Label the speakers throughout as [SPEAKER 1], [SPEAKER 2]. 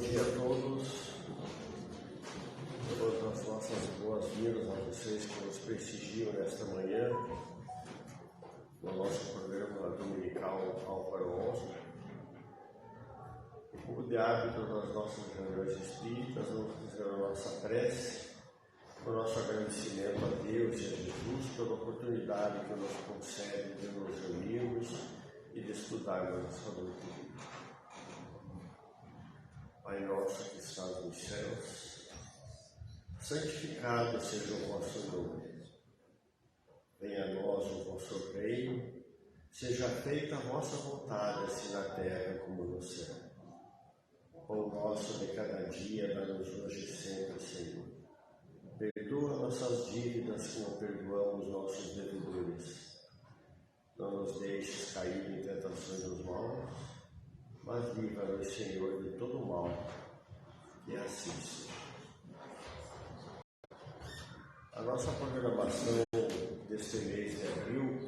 [SPEAKER 1] dia a todos. Todas as nossas boas-vindas a vocês que nos prestigiam nesta manhã, no nosso programa dominical Álvaro 11. E como de hábito nas nossas reuniões espíritas, vamos fazer a nossa prece, o nosso agradecimento a Deus e a Jesus pela oportunidade que nos concede de nos reunirmos e de estudarmos a sua doutrina. Pai nosso que estás nos céus, santificado seja o vosso nome. Venha a nós o vosso reino, seja feita a vossa vontade, assim na terra como no céu. O nosso de cada dia, dá-nos hoje e sempre, Senhor. Perdoa nossas dívidas como perdoamos nossos devedores. Não nos deixes cair em tentações dos maus, mas livra-nos, Senhor, de todo mal, que assim seja. A nossa programação deste mês de abril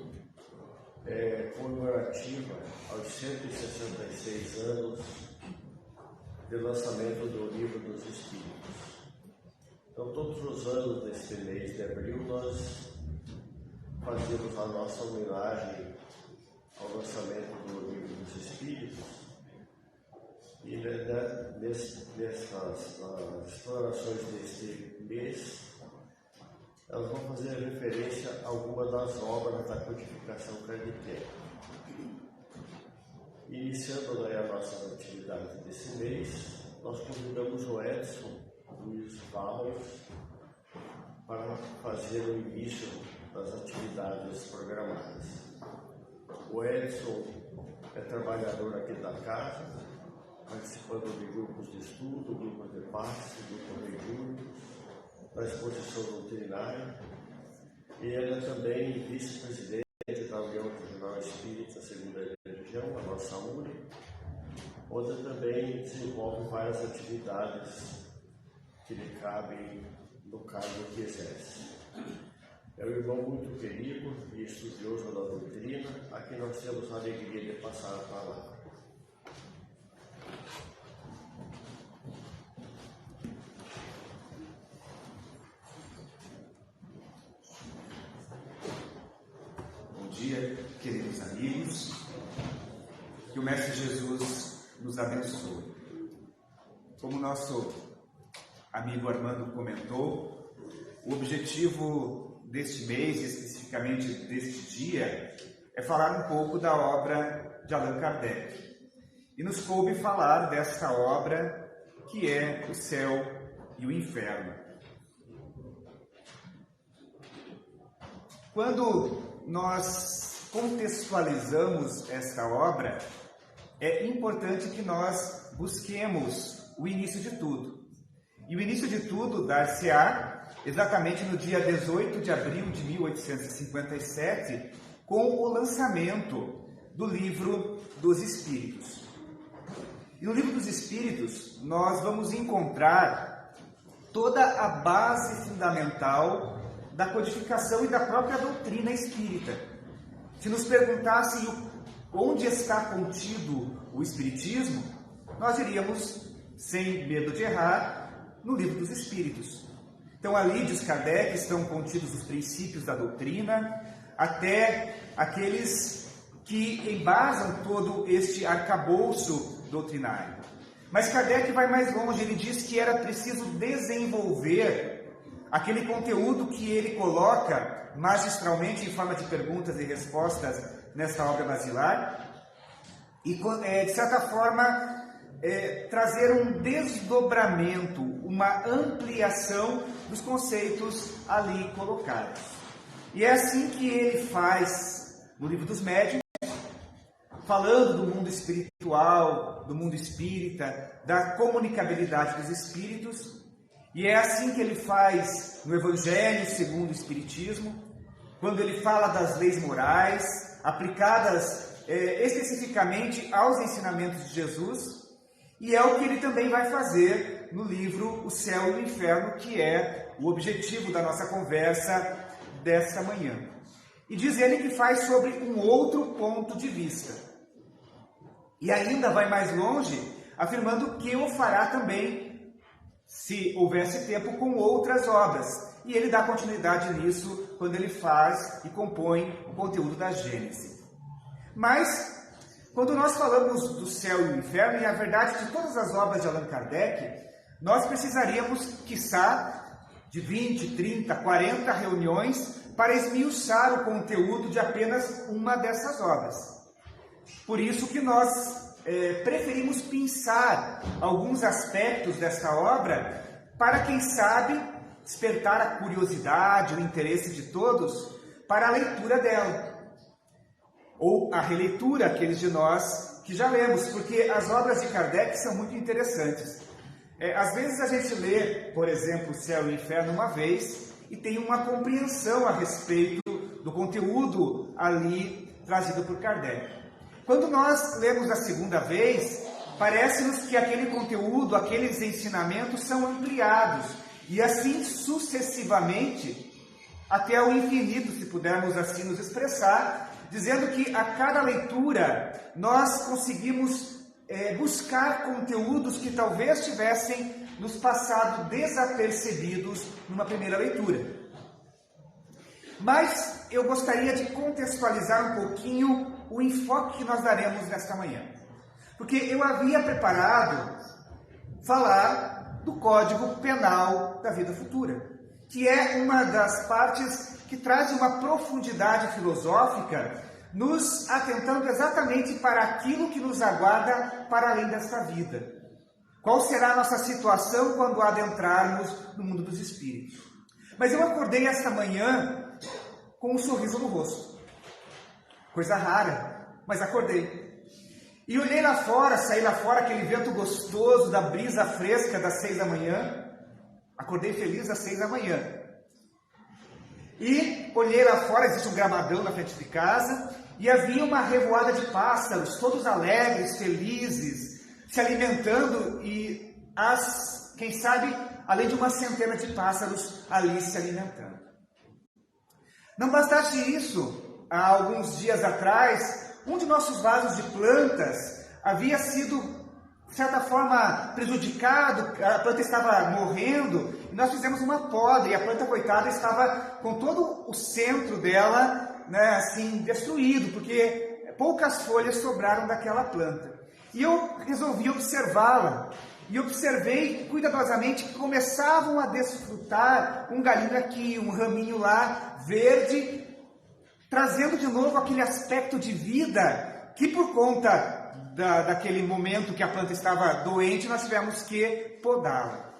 [SPEAKER 1] é comemorativa aos 166 anos de lançamento do Livro dos Espíritos. Então, todos os anos deste mês de abril, nós fazemos a nossa homenagem ao lançamento do Livro dos Espíritos. E nessas explorações deste mês, elas vão fazer referência a algumas das obras da codificação kardeciana. Iniciando a nossas atividades desse mês, nós convidamos o Edson Luiz Barros para fazer o início das atividades programadas. O Edson é trabalhador aqui da casa, participando de grupos de estudo, grupos de passe, grupos mediúnicos, da exposição doutrinária, e ele é também vice-presidente da União Regional Espírita Segunda Religião, a nossa UNE, onde também desenvolve várias atividades que lhe cabem no cargo que exerce. É um irmão muito querido e estudioso da doutrina, a quem nós temos a alegria de passar a palavra.
[SPEAKER 2] Bom dia, queridos amigos, que o Mestre Jesus nos abençoe. Como nosso amigo Armando comentou, o objetivo deste mês, especificamente deste dia, é falar um pouco da obra de Allan Kardec. E nos coube falar desta obra que é O Céu e o Inferno. Quando nós contextualizamos esta obra, é importante que nós busquemos o início de tudo. E o início de tudo dar-se-á exatamente no dia 18 de abril de 1857, com o lançamento do Livro dos Espíritos. E no Livro dos Espíritos, nós vamos encontrar toda a base fundamental da codificação e da própria doutrina espírita. Se nos perguntassem onde está contido o Espiritismo, nós diríamos, sem medo de errar, no Livro dos Espíritos. Então, ali, diz Kardec, estão contidos os princípios da doutrina, até aqueles que embasam todo este arcabouço doutrinário. Mas Kardec vai mais longe, ele diz que era preciso desenvolver aquele conteúdo que ele coloca magistralmente em forma de perguntas e respostas nesta obra basilar e, de certa forma, trazer um desdobramento, uma ampliação dos conceitos ali colocados. E é assim que ele faz no Livro dos Médiuns, falando do mundo espiritual, do mundo espírita, da comunicabilidade dos espíritos. E é assim que ele faz no Evangelho segundo o Espiritismo, quando ele fala das leis morais, aplicadas especificamente aos ensinamentos de Jesus, e é o que ele também vai fazer no livro O Céu e o Inferno, que é o objetivo da nossa conversa desta manhã. E diz ele que faz sobre um outro ponto de vista. E ainda vai mais longe, afirmando que o fará também, se houvesse tempo, com outras obras. E ele dá continuidade nisso quando ele faz e compõe o conteúdo da Gênese. Mas, quando nós falamos do céu e o inferno, e a verdade de todas as obras de Allan Kardec, nós precisaríamos, quiçá, de 20, 30, 40 reuniões para esmiuçar o conteúdo de apenas uma dessas obras. Por isso que nós preferimos pensar alguns aspectos desta obra para, quem sabe, despertar a curiosidade, o interesse de todos para a leitura dela. Ou a releitura, aqueles de nós que já lemos, porque as obras de Kardec são muito interessantes. Às vezes a gente lê, por exemplo, O Céu e o Inferno uma vez e tem uma compreensão a respeito do conteúdo ali trazido por Kardec. Quando nós lemos a segunda vez, parece-nos que aquele conteúdo, aqueles ensinamentos são ampliados e assim sucessivamente até o infinito, se pudermos assim nos expressar, dizendo que a cada leitura nós conseguimos buscar conteúdos que talvez tivessem nos passado desapercebidos numa primeira leitura. Mas eu gostaria de contextualizar um pouquinho o enfoque que nós daremos nesta manhã. Porque eu havia preparado falar do Código Penal da Vida Futura, que é uma das partes que traz uma profundidade filosófica, nos atentando exatamente para aquilo que nos aguarda para além desta vida. Qual será a nossa situação quando adentrarmos no mundo dos espíritos? Mas eu acordei esta manhã com um sorriso no rosto. Coisa rara, mas acordei. E olhei lá fora, saí lá fora, aquele vento gostoso da brisa fresca das 6 da manhã. Acordei feliz às 6 da manhã. E olhei lá fora, existe um gramadão na frente de casa, e havia uma revoada de pássaros, todos alegres, felizes, se alimentando, e quem sabe, além de uma centena de pássaros ali se alimentando. Não bastasse isso, há alguns dias atrás, um de nossos vasos de plantas havia sido, de certa forma, prejudicado, a planta estava morrendo, e nós fizemos uma poda, e a planta, coitada, estava com todo o centro dela, assim, destruído, porque poucas folhas sobraram daquela planta. E eu resolvi observá-la, e observei cuidadosamente que começavam a desfrutar um galinho aqui, um raminho lá, verde, trazendo de novo aquele aspecto de vida que, por conta daquele momento que a planta estava doente, nós tivemos que podá-la.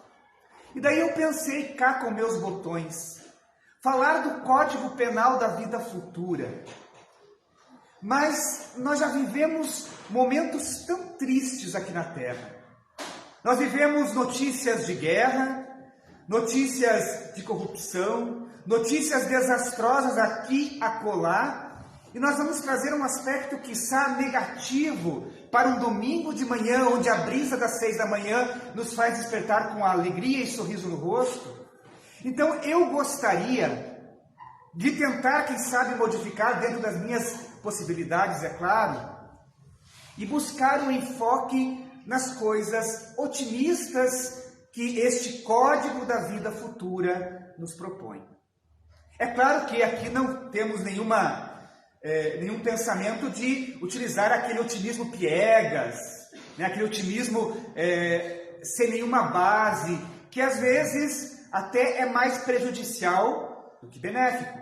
[SPEAKER 2] E daí eu pensei cá com meus botões, falar do Código Penal da Vida Futura. Mas nós já vivemos momentos tão tristes aqui na Terra. Nós vivemos notícias de guerra, notícias de corrupção, notícias desastrosas aqui e acolá, e nós vamos trazer um aspecto, quiçá, negativo para um domingo de manhã, onde a brisa das 6 da manhã nos faz despertar com alegria e sorriso no rosto. Então eu gostaria de tentar, quem sabe, modificar dentro das minhas possibilidades, é claro, e buscar um enfoque nas coisas otimistas que este Código da Vida Futura nos propõe. É claro que aqui não temos nenhum pensamento de utilizar aquele otimismo piegas, aquele otimismo sem nenhuma base, que às vezes até é mais prejudicial do que benéfico.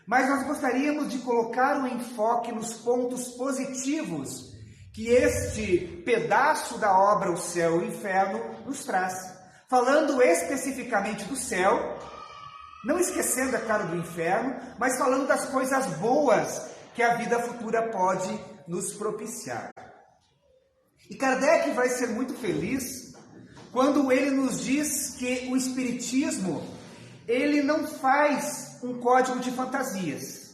[SPEAKER 2] Mas nós gostaríamos de colocar o enfoque nos pontos positivos que este pedaço da obra O Céu e o Inferno nos traz. Falando especificamente do céu, não esquecendo, é claro, do inferno, mas falando das coisas boas que a vida futura pode nos propiciar. E Kardec vai ser muito feliz quando ele nos diz que o Espiritismo, ele não faz um código de fantasias.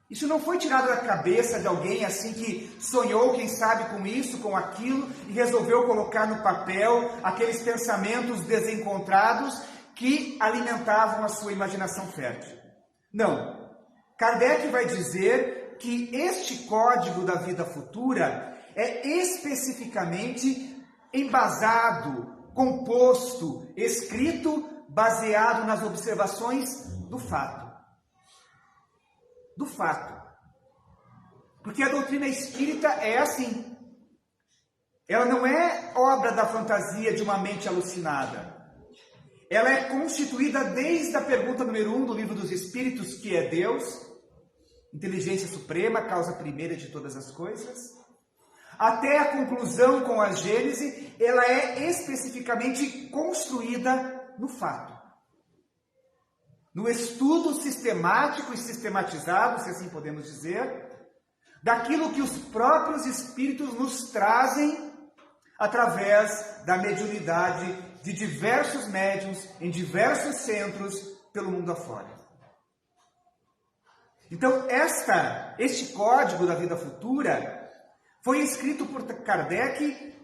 [SPEAKER 2] Isso não foi tirado da cabeça de alguém assim que sonhou, quem sabe, com isso, com aquilo, e resolveu colocar no papel aqueles pensamentos desencontrados que alimentavam a sua imaginação fértil. Não. Kardec vai dizer que este código da vida futura é especificamente embasado, composto, escrito, baseado nas observações do fato. Do fato. Porque a doutrina espírita é assim. Ela não é obra da fantasia de uma mente alucinada. Ela é constituída desde a pergunta número 1 do Livro dos Espíritos, que é Deus, inteligência suprema, causa primeira de todas as coisas, até a conclusão com a Gênese. Ela é especificamente construída no fato. No estudo sistemático e sistematizado, se assim podemos dizer, daquilo que os próprios Espíritos nos trazem através da mediunidade de diversos médiuns em diversos centros pelo mundo afora. Então, este código da vida futura foi escrito por Kardec,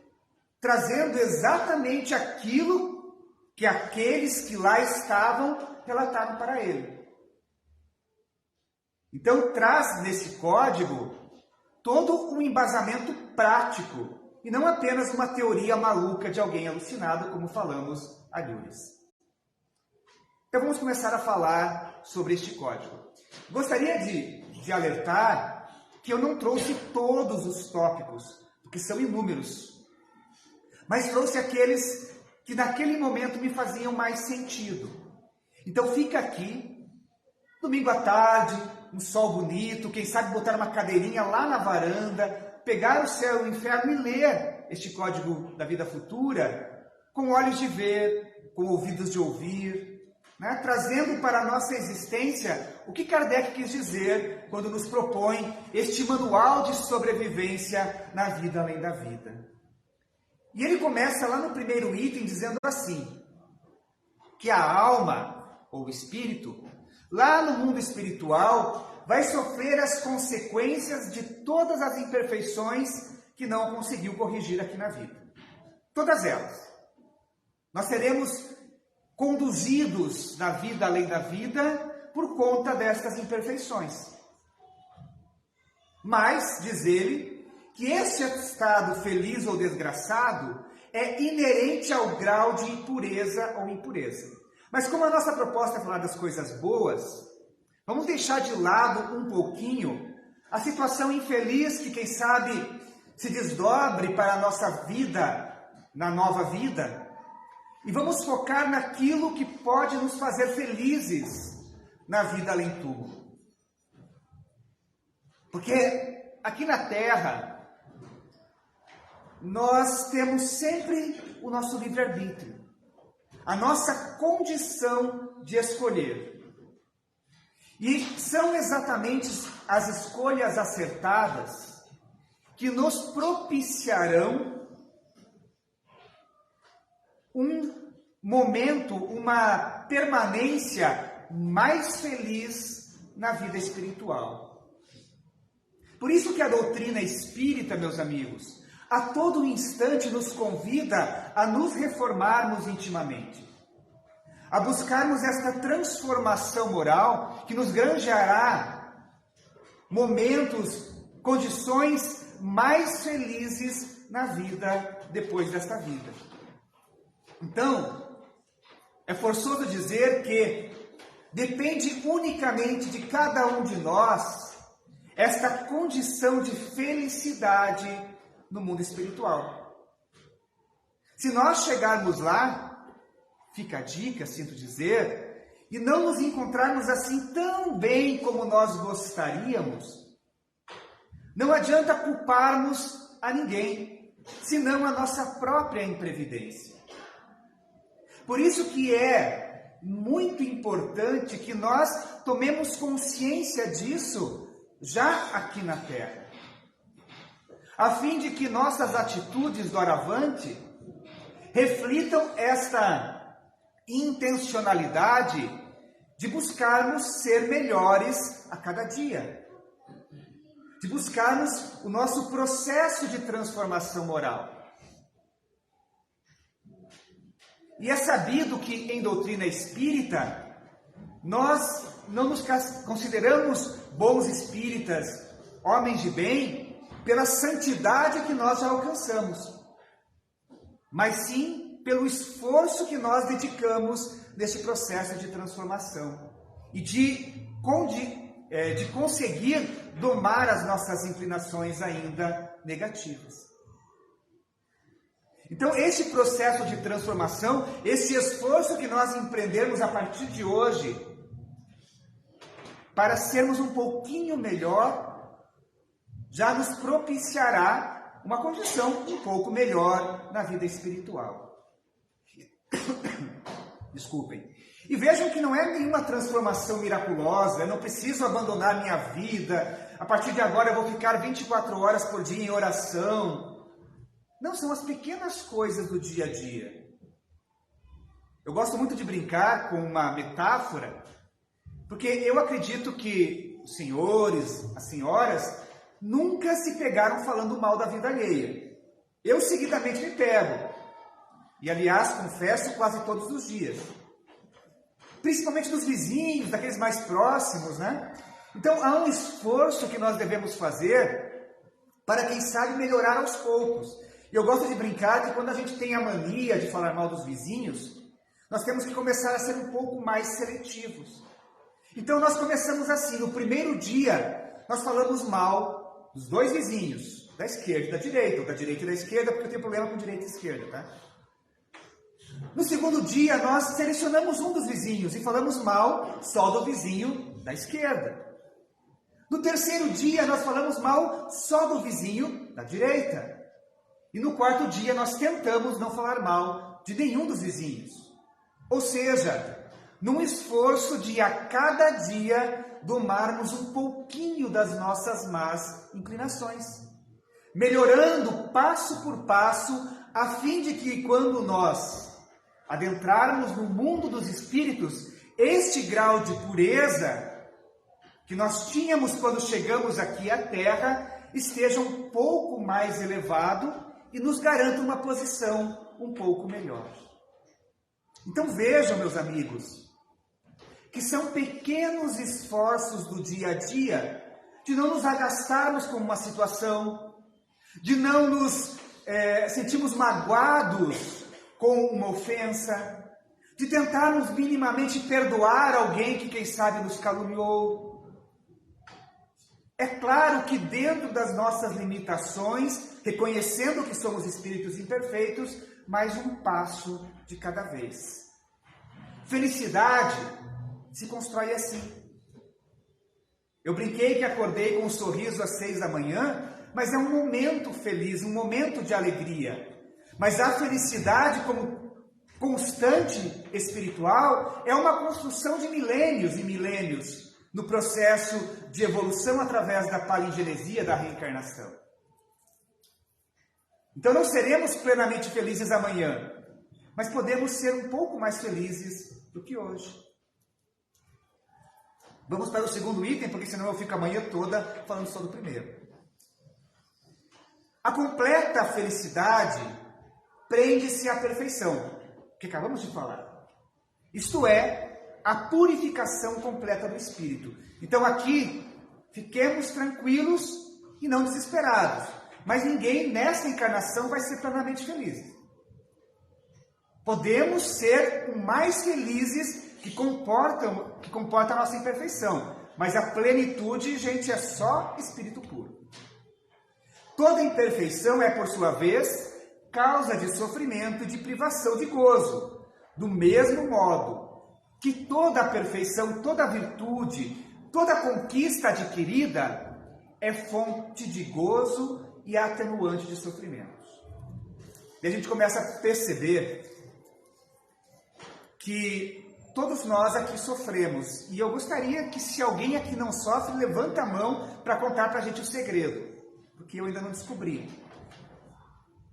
[SPEAKER 2] trazendo exatamente aquilo que aqueles que lá estavam relataram para ele. Então, traz nesse código todo um embasamento prático, e não apenas uma teoria maluca de alguém alucinado, como falamos alhures. Então vamos começar a falar sobre este código. Gostaria de alertar que eu não trouxe todos os tópicos, porque são inúmeros, mas trouxe aqueles que naquele momento me faziam mais sentido. Então fica aqui, domingo à tarde, um sol bonito, quem sabe botar uma cadeirinha lá na varanda, pegar o céu e o inferno e ler este código da vida futura com olhos de ver, com ouvidos de ouvir, né? Trazendo para a nossa existência o que Kardec quis dizer quando nos propõe este manual de sobrevivência na vida além da vida. E ele começa lá no primeiro item dizendo assim, que a alma, ou espírito, lá no mundo espiritual, vai sofrer as consequências de todas as imperfeições que não conseguiu corrigir aqui na vida. Todas elas. Nós seremos conduzidos na vida além da vida por conta destas imperfeições. Mas, diz ele, que este estado feliz ou desgraçado é inerente ao grau de impureza ou impureza. Mas como a nossa proposta é falar das coisas boas, vamos deixar de lado um pouquinho a situação infeliz que, quem sabe, se desdobre para a nossa vida, na nova vida, e vamos focar naquilo que pode nos fazer felizes na vida além tudo. Porque aqui na Terra, nós temos sempre o nosso livre-arbítrio, a nossa condição de escolher. E são exatamente as escolhas acertadas que nos propiciarão um momento, uma permanência mais feliz na vida espiritual. Por isso que a doutrina espírita, meus amigos, a todo instante nos convida a nos reformarmos intimamente, a buscarmos esta transformação moral que nos granjeará momentos, condições mais felizes na vida depois desta vida. Então, é forçoso dizer que depende unicamente de cada um de nós esta condição de felicidade no mundo espiritual. Se nós chegarmos lá, fica a dica, sinto dizer, e não nos encontrarmos assim tão bem como nós gostaríamos, não adianta culparmos a ninguém, senão a nossa própria imprevidência. Por isso que é muito importante que nós tomemos consciência disso já aqui na Terra, a fim de que nossas atitudes doravante reflitam esta intencionalidade de buscarmos ser melhores a cada dia, de buscarmos o nosso processo de transformação moral. E é sabido que em doutrina espírita nós não nos consideramos bons espíritas, homens de bem, pela santidade que nós já alcançamos, mas sim pelo esforço que nós dedicamos neste processo de transformação e de conseguir domar as nossas inclinações ainda negativas. Então, este processo de transformação, esse esforço que nós empreendemos a partir de hoje, para sermos um pouquinho melhor, já nos propiciará uma condição um pouco melhor na vida espiritual. Desculpem. E vejam que não é nenhuma transformação miraculosa, eu não preciso abandonar minha vida, a partir de agora eu vou ficar 24 horas por dia em oração. Não, são as pequenas coisas do dia a dia. Eu gosto muito de brincar com uma metáfora, porque eu acredito que os senhores, as senhoras, nunca se pegaram falando mal da vida alheia. Eu seguidamente me pego. E, aliás, confesso quase todos os dias. Principalmente dos vizinhos, daqueles mais próximos, né? Então, há um esforço que nós devemos fazer para, quem sabe, melhorar aos poucos. E eu gosto de brincar que quando a gente tem a mania de falar mal dos vizinhos, nós temos que começar a ser um pouco mais seletivos. Então, nós começamos assim. No primeiro dia, nós falamos mal dos dois vizinhos, da esquerda e da direita, ou da direita e da esquerda, porque eu tenho problema com direita e esquerda, tá? No segundo dia, nós selecionamos um dos vizinhos e falamos mal só do vizinho da esquerda. No terceiro dia, nós falamos mal só do vizinho da direita. E no quarto dia, nós tentamos não falar mal de nenhum dos vizinhos. Ou seja, num esforço de a cada dia domarmos um pouquinho das nossas más inclinações. Melhorando passo por passo, a fim de que quando nós adentrarmos no mundo dos espíritos, este grau de pureza que nós tínhamos quando chegamos aqui à Terra esteja um pouco mais elevado e nos garanta uma posição um pouco melhor. Então vejam, meus amigos, que são pequenos esforços do dia a dia de não nos agastarmos com uma situação, de não nos sentirmos magoados com uma ofensa, de tentarmos minimamente perdoar alguém que, quem sabe, nos caluniou. É claro que dentro das nossas limitações, reconhecendo que somos espíritos imperfeitos, mais um passo de cada vez. Felicidade se constrói assim. Eu brinquei que acordei com um sorriso às 6 da manhã, mas é um momento feliz, um momento de alegria. Mas a felicidade como constante espiritual é uma construção de milênios e milênios no processo de evolução através da palingenesia da reencarnação. Então não seremos plenamente felizes amanhã, mas podemos ser um pouco mais felizes do que hoje. Vamos para o segundo item, porque senão eu fico a manhã toda falando só do primeiro. A completa felicidade prende-se à perfeição, que acabamos de falar. Isto é, a purificação completa do espírito. Então aqui, fiquemos tranquilos e não desesperados. Mas ninguém nessa encarnação vai ser plenamente feliz. Podemos ser o mais felizes que comporta a nossa imperfeição. Mas a plenitude, gente, é só espírito puro. Toda imperfeição é, por sua vez, causa de sofrimento e de privação de gozo. Do mesmo modo que toda a perfeição, toda a virtude, toda a conquista adquirida é fonte de gozo e atenuante de sofrimentos. E a gente começa a perceber que todos nós aqui sofremos. E eu gostaria que, se alguém aqui não sofre, levanta a mão para contar para a gente o segredo. Porque eu ainda não descobri.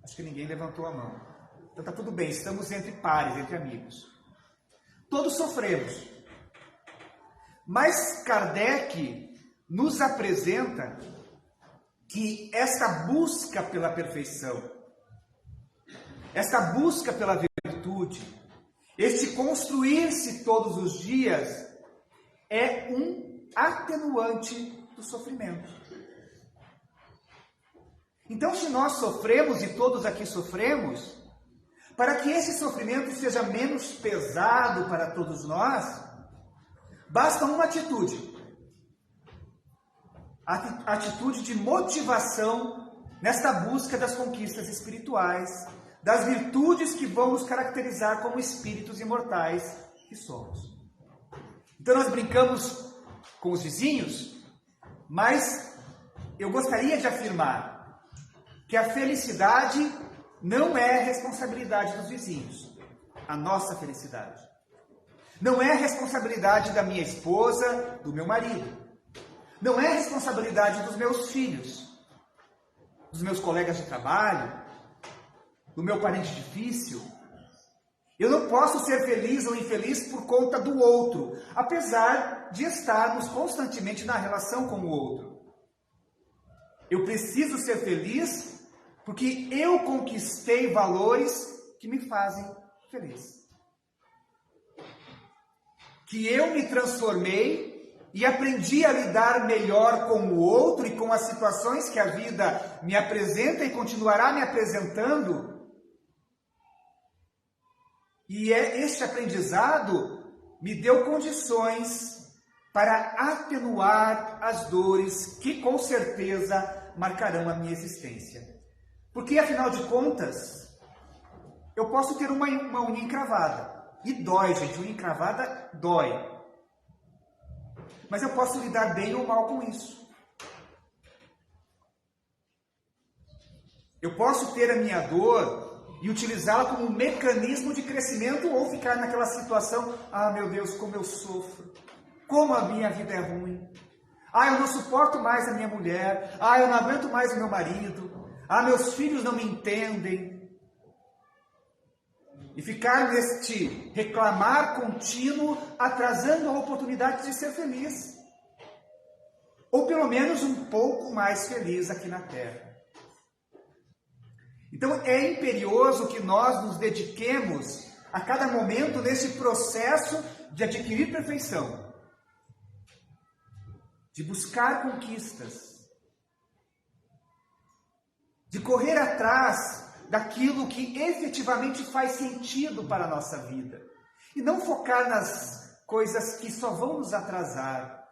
[SPEAKER 2] Acho que ninguém levantou a mão. Então está tudo bem, estamos entre pares, entre amigos. Todos sofremos. Mas Kardec nos apresenta que esta busca pela perfeição, esta busca pela virtude, este construir-se todos os dias é um atenuante do sofrimento. Então, se nós sofremos, e todos aqui sofremos, para que esse sofrimento seja menos pesado para todos nós, basta uma atitude. A atitude de motivação nesta busca das conquistas espirituais, das virtudes que vão nos caracterizar como espíritos imortais que somos. Então nós brincamos com os vizinhos, mas eu gostaria de afirmar que a felicidade não é responsabilidade dos vizinhos. A nossa felicidade não é responsabilidade da minha esposa, do meu marido. Não é responsabilidade dos meus filhos, dos meus colegas de trabalho, do meu parente difícil. Eu não posso ser feliz ou infeliz por conta do outro, apesar de estarmos constantemente na relação com o outro. Eu preciso ser feliz porque eu conquistei valores que me fazem feliz. Que eu me transformei e aprendi a lidar melhor com o outro e com as situações que a vida me apresenta e continuará me apresentando. E este aprendizado me deu condições para atenuar as dores que com certeza marcarão a minha existência. Porque, afinal de contas, eu posso ter uma unha encravada. E dói, gente, unha encravada dói. Mas eu posso lidar bem ou mal com isso. Eu posso ter a minha dor e utilizá-la como um mecanismo de crescimento ou ficar naquela situação, ah, meu Deus, como eu sofro, como a minha vida é ruim, ah, eu não suporto mais a minha mulher, ah, eu não aguento mais o meu marido, ah, meus filhos não me entendem. E ficar neste reclamar contínuo, atrasando a oportunidade de ser feliz. Ou pelo menos um pouco mais feliz aqui na Terra. Então é imperioso que nós nos dediquemos a cada momento nesse processo de adquirir perfeição, de buscar conquistas, de correr atrás daquilo que efetivamente faz sentido para a nossa vida, e não focar nas coisas que só vão nos atrasar.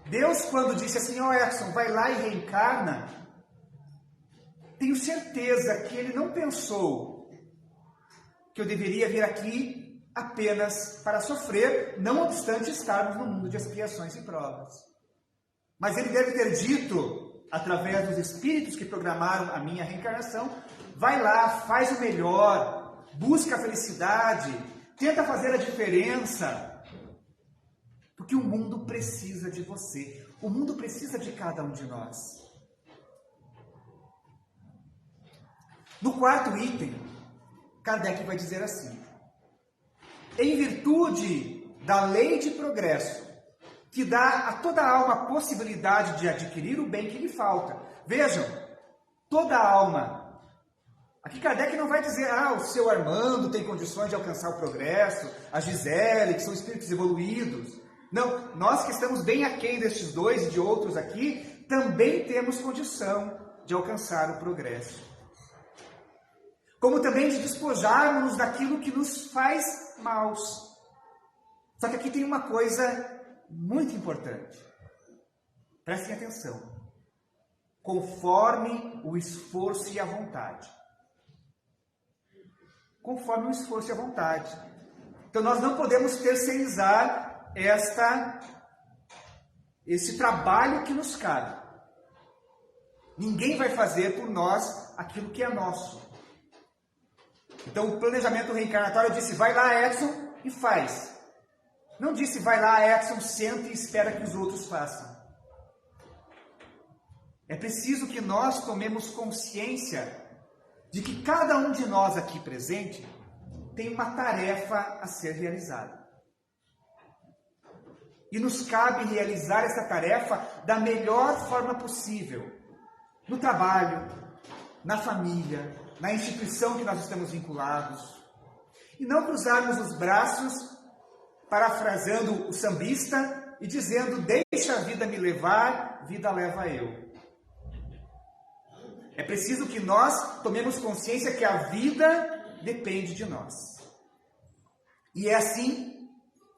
[SPEAKER 2] Deus, quando disse assim, ó Edson, vai lá e reencarna, tenho certeza que Ele não pensou que eu deveria vir aqui apenas para sofrer, não obstante estarmos no mundo de expiações e provas. Mas Ele deve ter dito, através dos espíritos que programaram a minha reencarnação, vai lá, faz o melhor, busca a felicidade, tenta fazer a diferença, porque o mundo precisa de você, o mundo precisa de cada um de nós. No quarto item, Kardec vai dizer assim: em virtude da lei de progresso, que dá a toda alma a possibilidade de adquirir o bem que lhe falta. Vejam, toda alma. Aqui Kardec não vai dizer, o seu Armando tem condições de alcançar o progresso, a Gisele, que são espíritos evoluídos. Não, nós que estamos bem aquém destes dois e de outros aqui, também temos condição de alcançar o progresso. Como também de despojarmos daquilo que nos faz maus. Só que aqui tem uma coisa muito importante. Prestem atenção. Conforme o esforço e a vontade. Conforme o esforço e a vontade. Então nós não podemos terceirizar esse trabalho que nos cabe. Ninguém vai fazer por nós aquilo que é nosso. Então o planejamento reencarnatório disse, vai lá Edson e faz. Não disse, vai lá Edson, senta e espera que os outros façam. É preciso que nós tomemos consciência de que cada um de nós aqui presente tem uma tarefa a ser realizada. E nos cabe realizar essa tarefa da melhor forma possível. No trabalho, na família, na instituição que nós estamos vinculados. E não cruzarmos os braços, parafraseando o sambista, e dizendo, deixa a vida me levar, vida leva eu. É preciso que nós tomemos consciência que a vida depende de nós. E é assim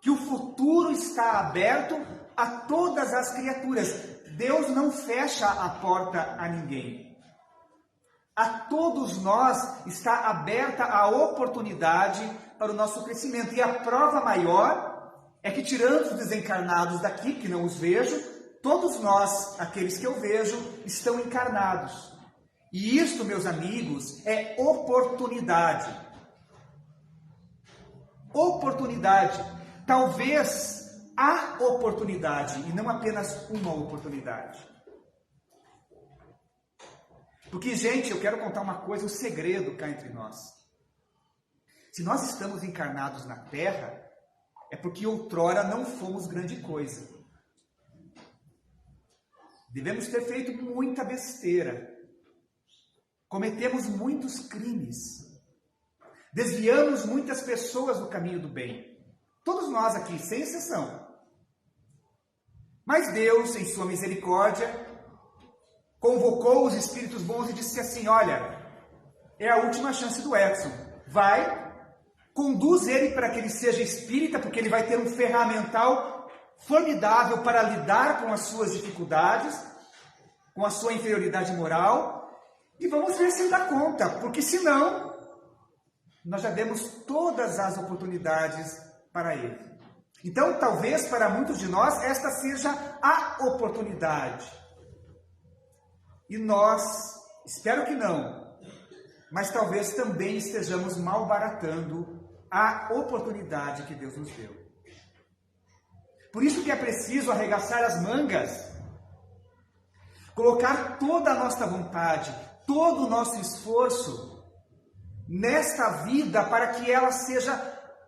[SPEAKER 2] que o futuro está aberto a todas as criaturas. Deus não fecha a porta a ninguém. A todos nós está aberta a oportunidade para o nosso crescimento. E a prova maior é que, tirando os desencarnados daqui, que não os vejo, todos nós, aqueles que eu vejo, estão encarnados. E isto, meus amigos, é oportunidade. Oportunidade. Talvez a oportunidade, e não apenas uma oportunidade. Porque, gente, eu quero contar uma coisa, um segredo cá entre nós. Se nós estamos encarnados na Terra, é porque outrora não fomos grande coisa. Devemos ter feito muita besteira. Cometemos muitos crimes. Desviamos muitas pessoas do caminho do bem. Todos nós aqui, sem exceção. Mas Deus, em sua misericórdia, convocou os espíritos bons e disse assim: olha, é a última chance do Edson. Vai, conduz ele para que ele seja espírita, porque ele vai ter um ferramental formidável para lidar com as suas dificuldades, com a sua inferioridade moral, e vamos ver se ele dá conta, porque senão nós já demos todas as oportunidades para ele. Então, talvez para muitos de nós esta seja a oportunidade. E nós, espero que não, mas talvez também estejamos malbaratando a oportunidade que Deus nos deu. Por isso que é preciso arregaçar as mangas, colocar toda a nossa vontade, todo o nosso esforço nesta vida para que ela seja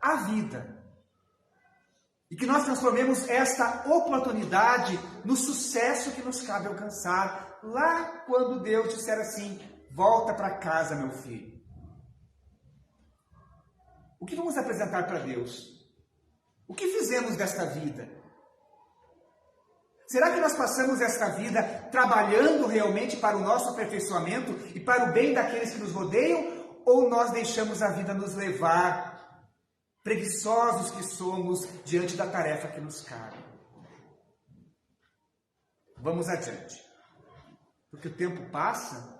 [SPEAKER 2] a vida. E que nós transformemos esta oportunidade no sucesso que nos cabe alcançar lá quando Deus disser assim: volta para casa, meu filho. O que vamos apresentar para Deus? O que fizemos desta vida? Será que nós passamos esta vida trabalhando realmente para o nosso aperfeiçoamento e para o bem daqueles que nos rodeiam? Ou nós deixamos a vida nos levar, preguiçosos que somos, diante da tarefa que nos cabe? Vamos adiante. Porque o tempo passa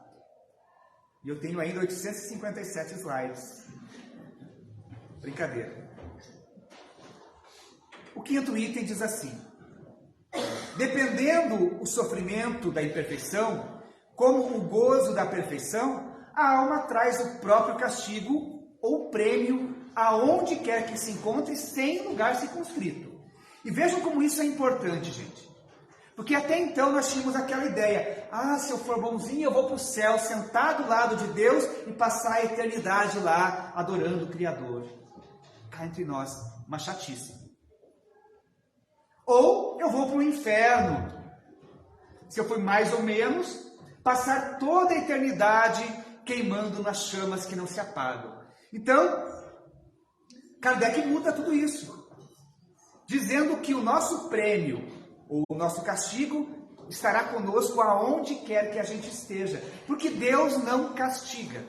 [SPEAKER 2] e eu tenho ainda 857 slides. Brincadeira. O quinto item diz assim: dependendo o sofrimento da imperfeição, como o gozo da perfeição, a alma traz o próprio castigo ou prêmio aonde quer que se encontre, sem lugar circunscrito. E vejam como isso é importante, gente. Porque até então nós tínhamos aquela ideia: se eu for bonzinho, eu vou para o céu, sentar do lado de Deus e passar a eternidade lá, adorando o Criador. Cá entre nós, uma chatice. Ou eu vou para o inferno. Se eu for mais ou menos, passar toda a eternidade queimando nas chamas que não se apagam. Então, Kardec muda tudo isso, dizendo que o nosso prêmio, ou o nosso castigo, estará conosco aonde quer que a gente esteja. Porque Deus não castiga.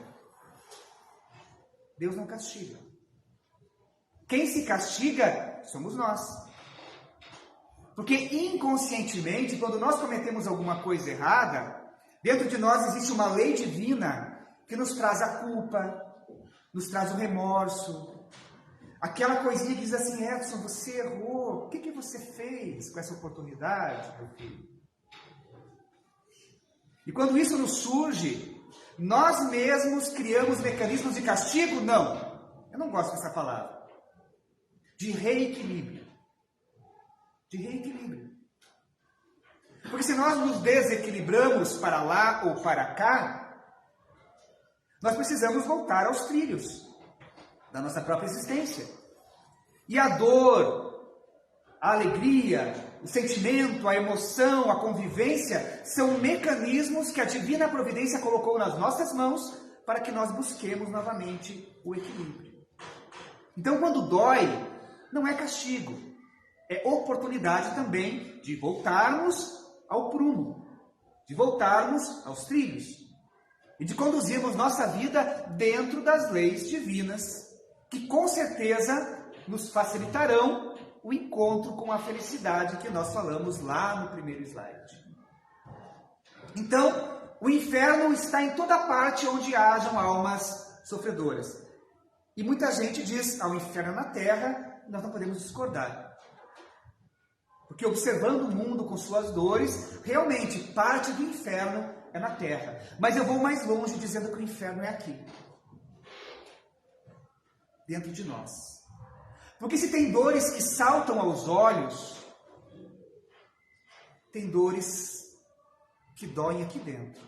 [SPEAKER 2] Deus não castiga. Quem se castiga somos nós. Porque inconscientemente, quando nós cometemos alguma coisa errada, dentro de nós existe uma lei divina que nos traz a culpa, nos traz o remorso. Aquela coisinha que diz assim: Edson, você errou. O que você fez com essa oportunidade, meu filho? E quando isso nos surge, nós mesmos criamos mecanismos de castigo? Não. Eu não gosto dessa palavra. De reequilíbrio. De reequilíbrio. Porque se nós nos desequilibramos para lá ou para cá, nós precisamos voltar aos trilhos da nossa própria existência. E a dor, a alegria, o sentimento, a emoção, a convivência são mecanismos que a divina providência colocou nas nossas mãos para que nós busquemos novamente o equilíbrio. Então, quando dói, não é castigo, é oportunidade também de voltarmos ao prumo, de voltarmos aos trilhos. e de conduzirmos nossa vida dentro das leis divinas, que com certeza nos facilitarão o encontro com a felicidade que nós falamos lá no primeiro slide. Então, o inferno está em toda parte onde hajam almas sofredoras. E muita gente diz, ao inferno na terra, nós não podemos discordar. Porque observando o mundo com suas dores, realmente parte do inferno é na terra. Mas eu vou mais longe dizendo que o inferno é aqui. Dentro de nós. Porque se tem dores que saltam aos olhos, tem dores que doem aqui dentro.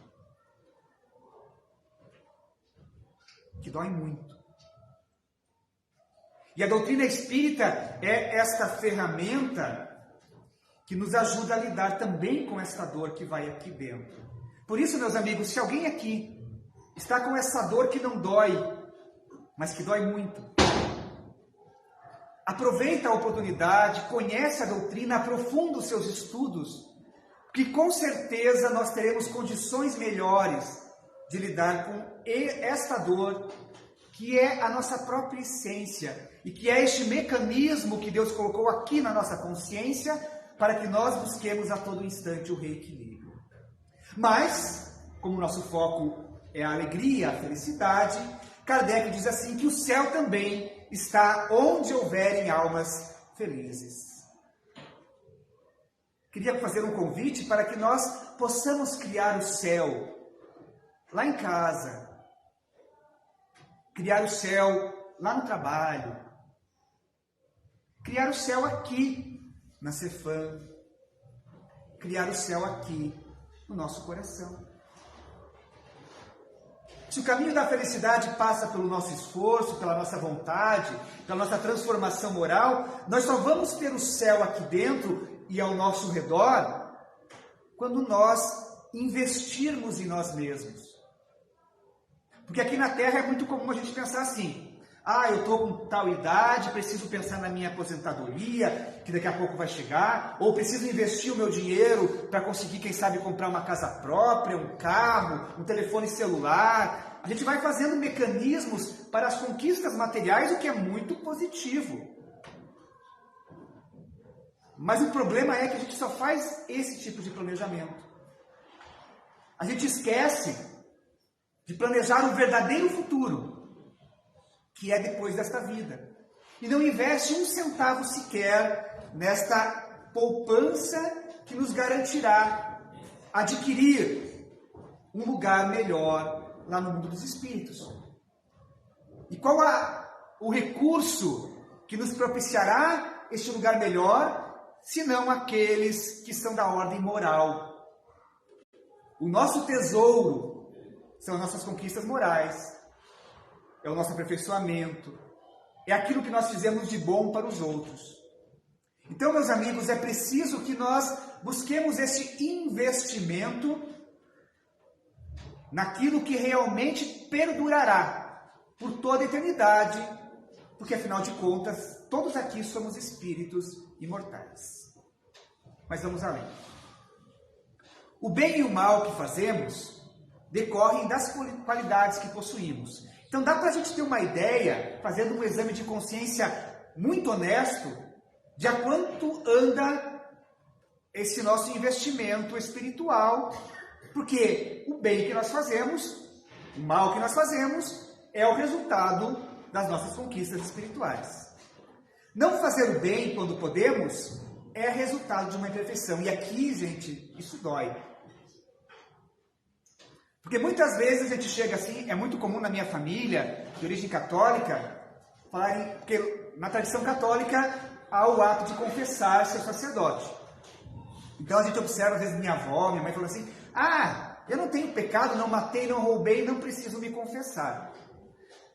[SPEAKER 2] Que doem muito. E a doutrina espírita é esta ferramenta que nos ajuda a lidar também com esta dor que vai aqui dentro. Por isso, meus amigos, se alguém aqui está com essa dor que não dói, mas que dói muito, aproveita a oportunidade, conhece a doutrina, aprofunda os seus estudos, que com certeza nós teremos condições melhores de lidar com esta dor, que é a nossa própria essência, e que é este mecanismo que Deus colocou aqui na nossa consciência, para que nós busquemos a todo instante o reequilíbrio. Mas, como nosso foco é a alegria, a felicidade, Kardec diz assim que o céu também está onde houverem almas felizes. Queria fazer um convite para que nós possamos criar o céu lá em casa, criar o céu lá no trabalho, criar o céu aqui na Cefam, criar o céu aqui no nosso coração. Se o caminho da felicidade passa pelo nosso esforço, pela nossa vontade, pela nossa transformação moral, nós só vamos ter o céu aqui dentro e ao nosso redor quando nós investirmos em nós mesmos. Porque aqui na Terra é muito comum a gente pensar assim: eu estou com tal idade, preciso pensar na minha aposentadoria, que daqui a pouco vai chegar, ou preciso investir o meu dinheiro para conseguir, quem sabe, comprar uma casa própria, um carro, um telefone celular. A gente vai fazendo mecanismos para as conquistas materiais, o que é muito positivo. Mas o problema é que a gente só faz esse tipo de planejamento. A gente esquece de planejar um verdadeiro futuro, que é depois desta vida. E não investe um centavo sequer nesta poupança que nos garantirá adquirir um lugar melhor lá no mundo dos espíritos. E qual o recurso que nos propiciará este lugar melhor, senão aqueles que são da ordem moral? O nosso tesouro são as nossas conquistas morais, é o nosso aperfeiçoamento, é aquilo que nós fizemos de bom para os outros. Então, meus amigos, é preciso que nós busquemos esse investimento naquilo que realmente perdurará por toda a eternidade, porque, afinal de contas, todos aqui somos espíritos imortais. Mas vamos além. O bem e o mal que fazemos decorrem das qualidades que possuímos. Então dá para a gente ter uma ideia, fazendo um exame de consciência muito honesto, de a quanto anda esse nosso investimento espiritual, porque o bem que nós fazemos, o mal que nós fazemos, é o resultado das nossas conquistas espirituais. Não fazer o bem quando podemos é resultado de uma imperfeição. E aqui, gente, isso dói. Porque muitas vezes a gente chega assim, é muito comum na minha família, de origem católica, falarem, porque na tradição católica há o ato de confessar ser sacerdote. Então a gente observa, às vezes, minha avó, minha mãe falando assim: eu não tenho pecado, não matei, não roubei, não preciso me confessar.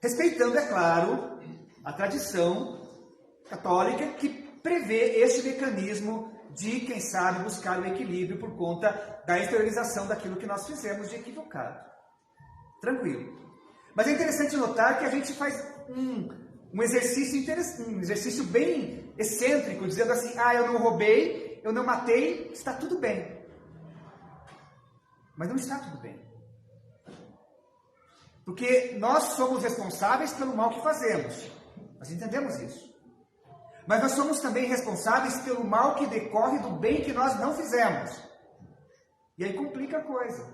[SPEAKER 2] Respeitando, é claro, a tradição católica que prevê este mecanismo de, quem sabe, buscar o equilíbrio por conta da exteriorização daquilo que nós fizemos de equivocado. Tranquilo. Mas é interessante notar que a gente faz um exercício bem excêntrico, dizendo assim: eu não roubei, eu não matei, está tudo bem. Mas não está tudo bem. Porque nós somos responsáveis pelo mal que fazemos. Nós entendemos isso. Mas nós somos também responsáveis pelo mal que decorre do bem que nós não fizemos. E aí complica a coisa.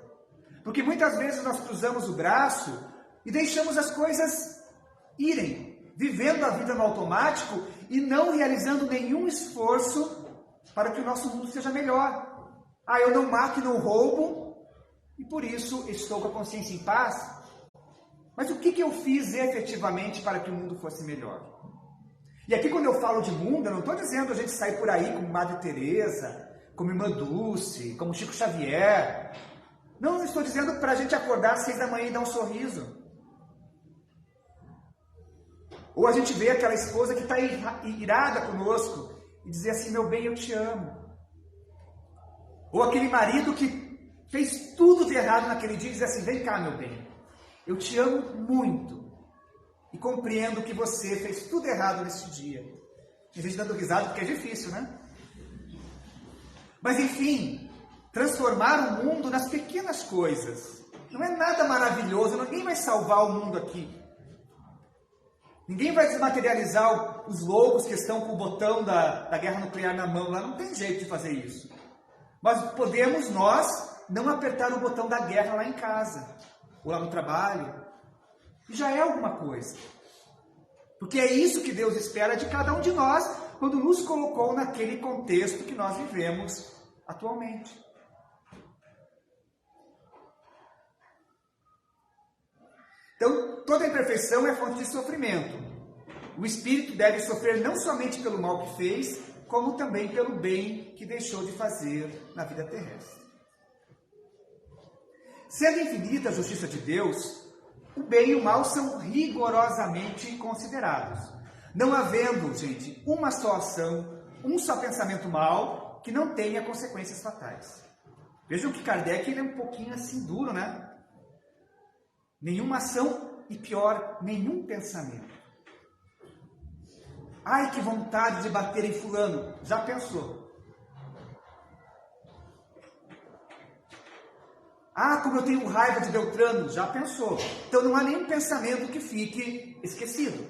[SPEAKER 2] Porque muitas vezes nós cruzamos o braço e deixamos as coisas irem, vivendo a vida no automático e não realizando nenhum esforço para que o nosso mundo seja melhor. Eu não mato e não roubo, e por isso estou com a consciência em paz. Mas o que eu fiz efetivamente para que o mundo fosse melhor? E aqui quando eu falo de mundo, eu não estou dizendo a gente sair por aí como Madre Teresa, como Irmã Dulce, como Chico Xavier. Não estou dizendo para a gente acordar às 6 da manhã e dar um sorriso. Ou a gente vê aquela esposa que está irada conosco e dizer assim, meu bem, eu te amo. Ou aquele marido que fez tudo de errado naquele dia e dizer assim, vem cá, meu bem, eu te amo muito. E compreendo que você fez tudo errado nesse dia. A gente dando risada porque é difícil, né? Mas enfim, transformar o mundo nas pequenas coisas. Não é nada maravilhoso, ninguém vai salvar o mundo aqui. Ninguém vai desmaterializar os loucos que estão com o botão da guerra nuclear na mão. Lá não tem jeito de fazer isso. Mas podemos nós não apertar o botão da guerra lá em casa. Ou lá no trabalho. E já é alguma coisa. Porque é isso que Deus espera de cada um de nós quando nos colocou naquele contexto que nós vivemos atualmente. Então, toda imperfeição é fonte de sofrimento. O espírito deve sofrer não somente pelo mal que fez, como também pelo bem que deixou de fazer na vida terrestre. Sendo infinita a justiça de Deus, o bem e o mal são rigorosamente considerados. Não havendo, gente, uma só ação, um só pensamento mal que não tenha consequências fatais. Vejam que Kardec ele é um pouquinho assim duro, né? Nenhuma ação e pior, nenhum pensamento. Ai, que vontade de bater em fulano. Já pensou? Como eu tenho raiva de Beltrano. Já pensou? Então não há nenhum pensamento que fique esquecido.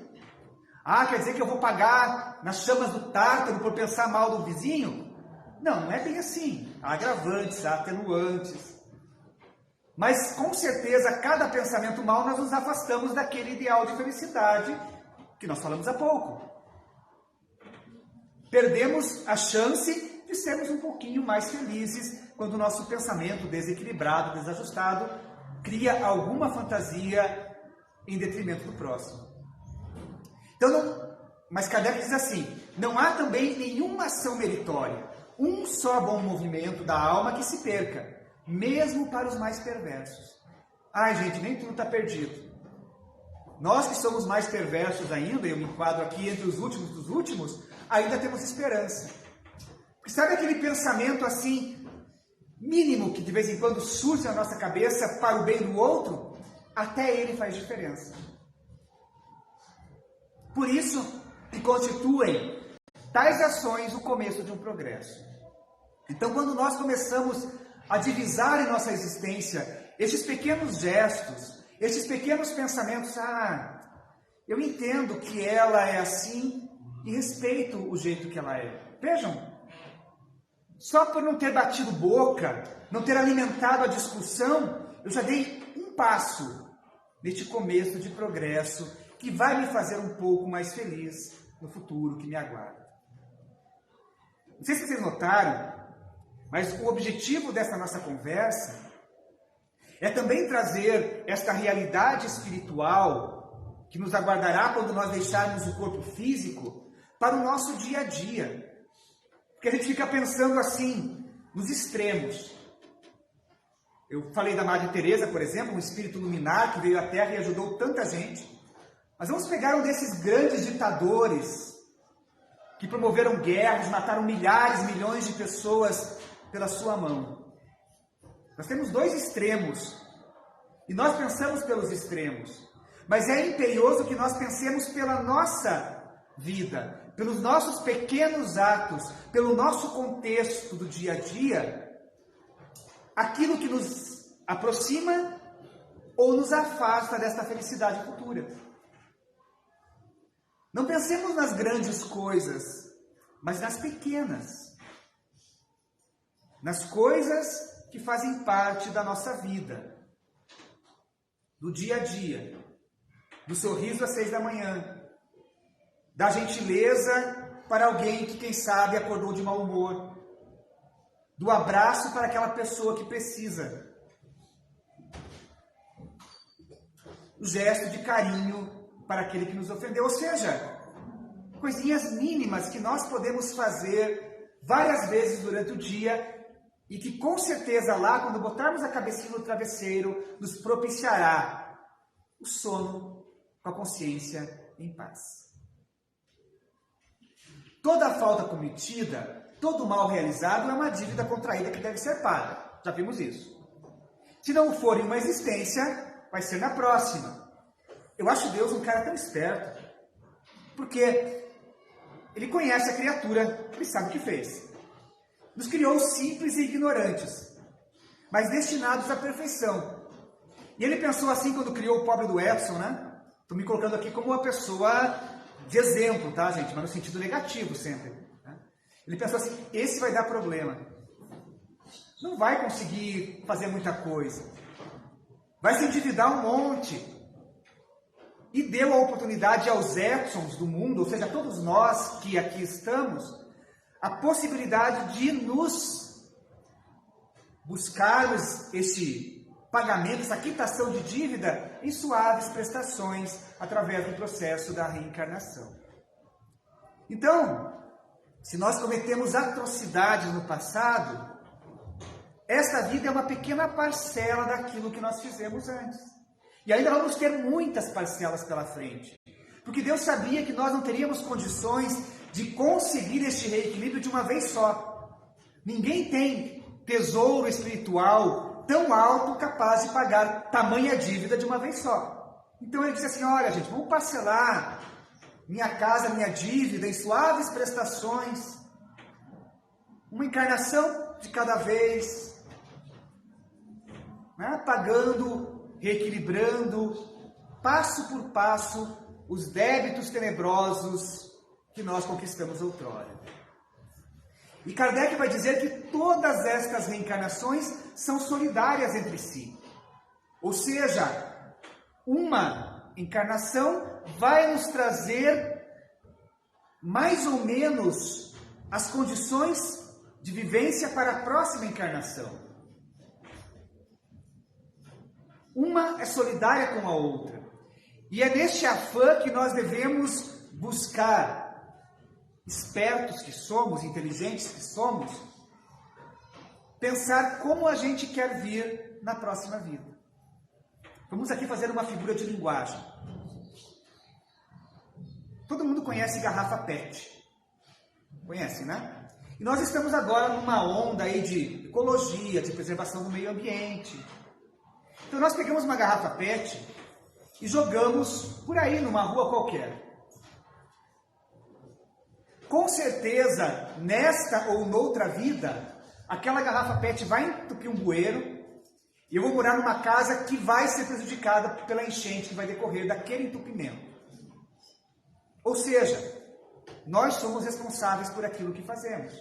[SPEAKER 2] Quer dizer que eu vou pagar nas chamas do Tártaro por pensar mal do vizinho? Não é bem assim. Há agravantes, há atenuantes. Mas com certeza, cada pensamento mal nós nos afastamos daquele ideal de felicidade que nós falamos há pouco. Perdemos a chance de sermos um pouquinho mais felizes quando o nosso pensamento desequilibrado, desajustado, cria alguma fantasia em detrimento do próximo. Mas Kardec diz assim, não há também nenhuma ação meritória, um só bom movimento da alma que se perca, mesmo para os mais perversos. Gente, nem tudo está perdido. Nós que somos mais perversos ainda, eu me enquadro aqui entre os últimos dos últimos, ainda temos esperança. Porque sabe aquele pensamento assim, mínimo, que de vez em quando surge na nossa cabeça para o bem do outro? Até ele faz diferença. Por isso que constituem tais ações o começo de um progresso. Então, quando nós começamos a divisar em nossa existência estes pequenos gestos, estes pequenos pensamentos, eu entendo que ela é assim e respeito o jeito que ela é. Vejam, só por não ter batido boca, não ter alimentado a discussão, eu já dei um passo neste começo de progresso que vai me fazer um pouco mais feliz no futuro que me aguarda. Não sei se vocês notaram, mas o objetivo dessa nossa conversa é também trazer esta realidade espiritual que nos aguardará quando nós deixarmos o corpo físico para o nosso dia a dia. Porque a gente fica pensando assim, nos extremos. Eu falei da Madre Teresa, por exemplo, um espírito luminar que veio à Terra e ajudou tanta gente. Mas vamos pegar um desses grandes ditadores que promoveram guerras, mataram milhares, milhões de pessoas pela sua mão. Nós temos dois extremos. E nós pensamos pelos extremos. Mas é imperioso que nós pensemos pela nossa vida, pelos nossos pequenos atos, pelo nosso contexto do dia a dia, aquilo que nos aproxima ou nos afasta desta felicidade futura. Não pensemos nas grandes coisas, mas nas pequenas. Nas coisas que fazem parte da nossa vida. Do dia a dia. Do sorriso às 6 da manhã. Da gentileza para alguém que, quem sabe, acordou de mau humor. Do abraço para aquela pessoa que precisa. O gesto de carinho para aquele que nos ofendeu. Ou seja, coisinhas mínimas que nós podemos fazer várias vezes durante o dia e que com certeza lá, quando botarmos a cabecinha no travesseiro, nos propiciará o sono com a consciência em paz. Toda falta cometida, todo mal realizado é uma dívida contraída que deve ser paga. Já vimos isso. Se não for em uma existência, vai ser na próxima. Eu acho Deus um cara tão esperto, porque ele conhece a criatura, ele sabe o que fez. Nos criou simples e ignorantes, mas destinados à perfeição. E ele pensou assim quando criou o pobre do Edson, né? Estou me colocando aqui como uma pessoa de exemplo, tá, gente? Mas no sentido negativo sempre. Né? Ele pensou assim, esse vai dar problema. Não vai conseguir fazer muita coisa. Vai se endividar um monte. E deu a oportunidade aos Edsons do mundo, ou seja, a todos nós que aqui estamos, a possibilidade de nos buscarmos esse pagamento, essa quitação de dívida em suaves prestações através do processo da reencarnação. Então, se nós cometemos atrocidades no passado, esta vida é uma pequena parcela daquilo que nós fizemos antes. E ainda vamos ter muitas parcelas pela frente. Porque Deus sabia que nós não teríamos condições de conseguir este reequilíbrio de uma vez só. Ninguém tem tesouro espiritual tão alto capaz de pagar tamanha dívida de uma vez só. Então ele disse assim, olha gente, vamos parcelar minha casa, minha dívida em suaves prestações. Uma encarnação de cada vez. Né? Pagando, reequilibrando, passo por passo, os débitos tenebrosos que nós conquistamos outrora. E Kardec vai dizer que todas estas reencarnações são solidárias entre si. Ou seja, uma encarnação vai nos trazer mais ou menos as condições de vivência para a próxima encarnação. Uma é solidária com a outra. E é neste afã que nós devemos buscar, espertos que somos, inteligentes que somos, pensar como a gente quer vir na próxima vida. Vamos aqui fazer uma figura de linguagem. Todo mundo conhece garrafa PET. Conhece, né? E nós estamos agora numa onda aí de ecologia, de preservação do meio ambiente. Então nós pegamos uma garrafa PET e jogamos por aí numa rua qualquer. Com certeza, nesta ou noutra vida, aquela garrafa PET vai entupir um bueiro e eu vou morar numa casa que vai ser prejudicada pela enchente que vai decorrer daquele entupimento. Ou seja, nós somos responsáveis por aquilo que fazemos.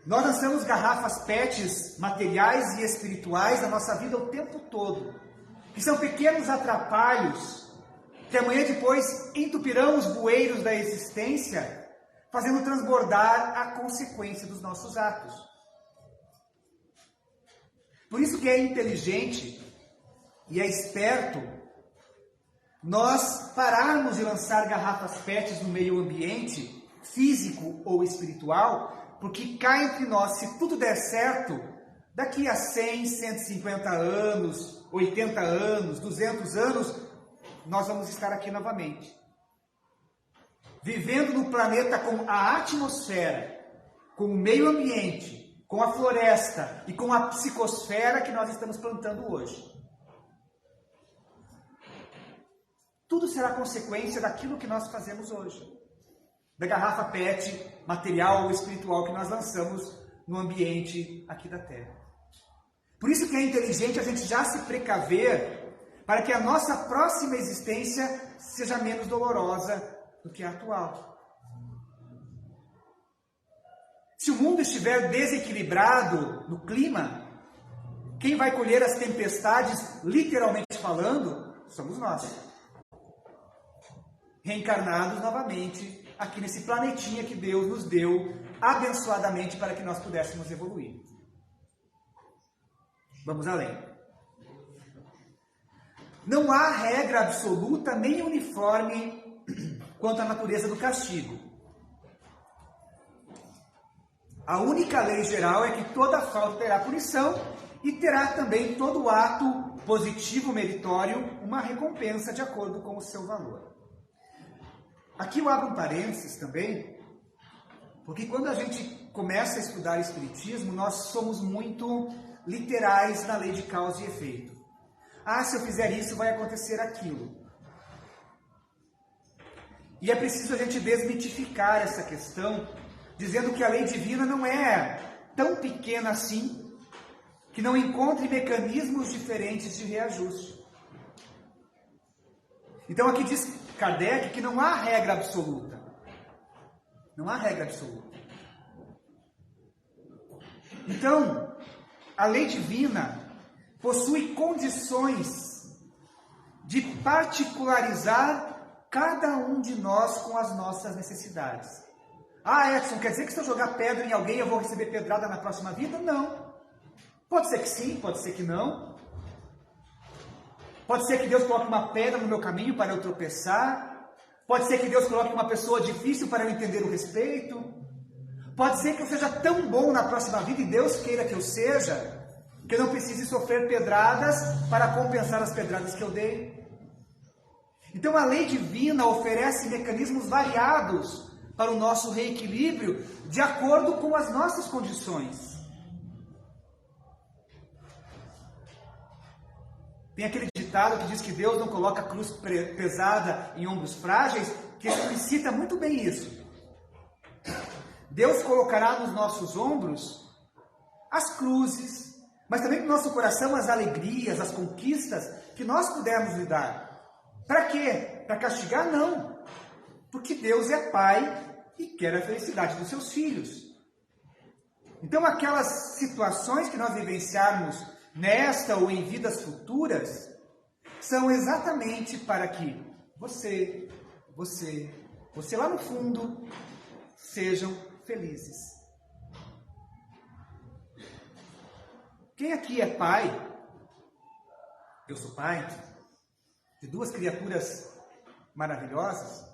[SPEAKER 2] Nós lançamos garrafas PETs materiais e espirituais na nossa vida o tempo todo, que são pequenos atrapalhos que amanhã depois entupirão os bueiros da existência, fazendo transbordar a consequência dos nossos atos. Por isso que é inteligente e é esperto nós pararmos de lançar garrafas PETs no meio ambiente, físico ou espiritual, porque cá entre nós, se tudo der certo, daqui a 100, 150 anos, 80 anos, 200 anos, nós vamos estar aqui novamente. Vivendo no planeta com a atmosfera, com o meio ambiente, com a floresta e com a psicosfera que nós estamos plantando hoje. Tudo será consequência daquilo que nós fazemos hoje. Da garrafa PET, material ou espiritual que nós lançamos no ambiente aqui da Terra. Por isso que é inteligente a gente já se precaver para que a nossa próxima existência seja menos dolorosa do que a atual. Se o mundo estiver desequilibrado no clima, quem vai colher as tempestades, literalmente falando, somos nós. Reencarnados novamente aqui nesse planetinha que Deus nos deu abençoadamente para que nós pudéssemos evoluir. Vamos além. Não há regra absoluta nem uniforme quanto à natureza do castigo. A única lei geral é que toda falta terá punição e terá também todo ato positivo meritório uma recompensa de acordo com o seu valor. Aqui eu abro um parênteses também, porque quando a gente começa a estudar Espiritismo, nós somos muito literais na lei de causa e efeito. Ah, se eu fizer isso, vai acontecer aquilo. E é preciso a gente desmitificar essa questão, dizendo que a lei divina não é tão pequena assim, que não encontre mecanismos diferentes de reajuste. Então aqui diz Kardec que não há regra absoluta. Não há regra absoluta. Então, a lei divina possui condições de particularizar cada um de nós com as nossas necessidades. Ah, Edson, quer dizer que se eu jogar pedra em alguém eu vou receber pedrada na próxima vida? Não. Pode ser que sim, pode ser que não. Pode ser que Deus coloque uma pedra no meu caminho para eu tropeçar. Pode ser que Deus coloque uma pessoa difícil para eu entender o respeito. Pode ser que eu seja tão bom na próxima vida, e Deus queira que eu seja, que eu não precise sofrer pedradas para compensar as pedradas que eu dei. Então a lei divina oferece mecanismos variados para o nosso reequilíbrio de acordo com as nossas condições. Tem aquele ditado que diz que Deus não coloca cruz pesada em ombros frágeis, que explicita muito bem isso. Deus colocará nos nossos ombros as cruzes, mas também no nosso coração as alegrias, as conquistas que nós pudermos lhe dar. Para quê? Para castigar? Não. Porque Deus é Pai e quer a felicidade dos seus filhos. Então aquelas situações que nós vivenciarmos nesta ou em vidas futuras, são exatamente para que você lá no fundo, sejam felizes. Quem aqui é pai? Eu sou pai de duas criaturas maravilhosas,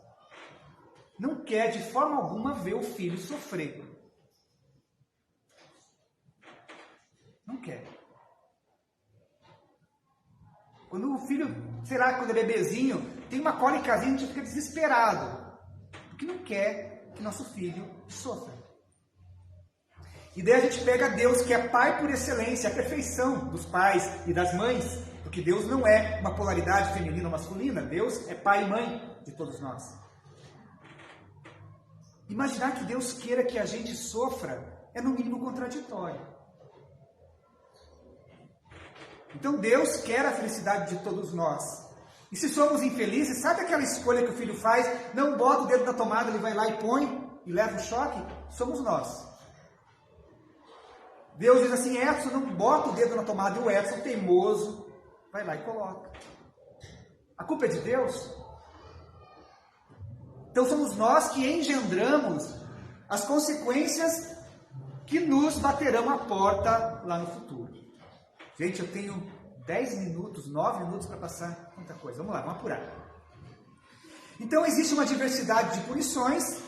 [SPEAKER 2] não quer de forma alguma ver o filho sofrer. Não quer. Quando o filho, sei lá, quando é bebezinho, tem uma cólicazinha, a gente fica desesperado. Porque não quer que nosso filho sofra. E daí a gente pega Deus, que é pai por excelência, a perfeição dos pais e das mães. Porque Deus não é uma polaridade feminina ou masculina. Deus é pai e mãe de todos nós. Imaginar que Deus queira que a gente sofra é no mínimo contraditório. Então Deus quer a felicidade de todos nós. E se somos infelizes, sabe aquela escolha que o filho faz? Não bota o dedo na tomada, ele vai lá e põe, e leva o choque? Somos nós. Deus diz assim, Edson, não bota o dedo na tomada, e o Edson, teimoso, vai lá e coloca. A culpa é de Deus? Então somos nós que engendramos as consequências que nos baterão a porta lá no futuro. Gente, eu tenho 10 minutos, 9 minutos para passar muita coisa. Vamos lá, vamos apurar. Então, existe uma diversidade de punições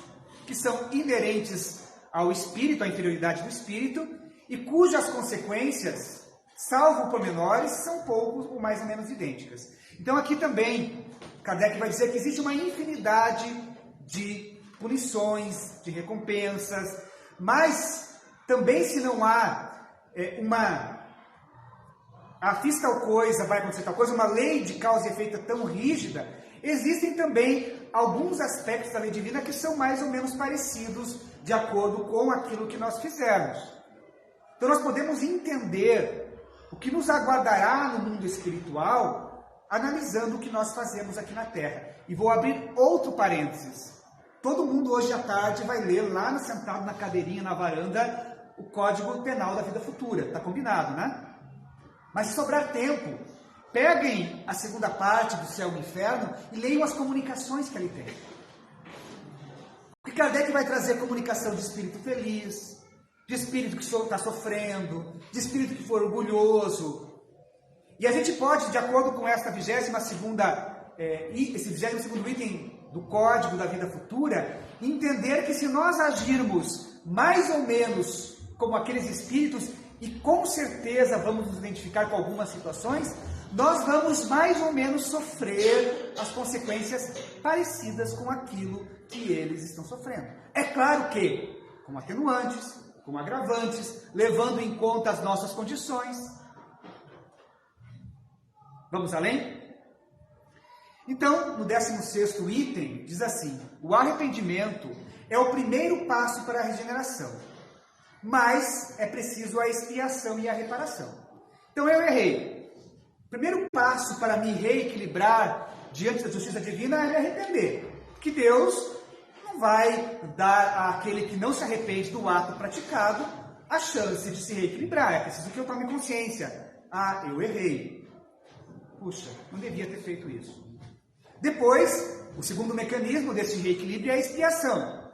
[SPEAKER 2] que são inerentes ao espírito, à inferioridade do espírito, e cujas consequências, salvo pormenores, são poucos ou mais ou menos idênticas. Então, aqui também, Kardec vai dizer que existe uma infinidade de punições, de recompensas, mas também se não há fiz tal coisa, vai acontecer tal coisa, uma lei de causa e efeito tão rígida, existem também alguns aspectos da lei divina que são mais ou menos parecidos de acordo com aquilo que nós fizermos. Então nós podemos entender o que nos aguardará no mundo espiritual analisando o que nós fazemos aqui na Terra. E vou abrir outro parênteses. Todo mundo hoje à tarde vai ler lá sentado na cadeirinha, na varanda, o Código Penal da Vida Futura. Tá combinado, né? Mas se sobrar tempo, peguem a segunda parte do Céu e do Inferno e leiam as comunicações que ali tem. Porque Kardec vai trazer comunicação de espírito feliz, de espírito que está sofrendo, de espírito que for orgulhoso. E a gente pode, de acordo com esta esse 22º item do Código da Vida Futura, entender que se nós agirmos mais ou menos como aqueles espíritos, e com certeza vamos nos identificar com algumas situações, nós vamos mais ou menos sofrer as consequências parecidas com aquilo que eles estão sofrendo. É claro que, com atenuantes, com agravantes, levando em conta as nossas condições. Vamos além? Então, no 16º item, diz assim: o arrependimento é o primeiro passo para a regeneração, mas é preciso a expiação e a reparação. Então, eu errei. O primeiro passo para me reequilibrar diante da justiça divina é me arrepender. Porque Deus não vai dar àquele que não se arrepende do ato praticado a chance de se reequilibrar. É preciso que eu tome consciência. Ah, eu errei. Puxa, não devia ter feito isso. Depois, o segundo mecanismo desse reequilíbrio é a expiação.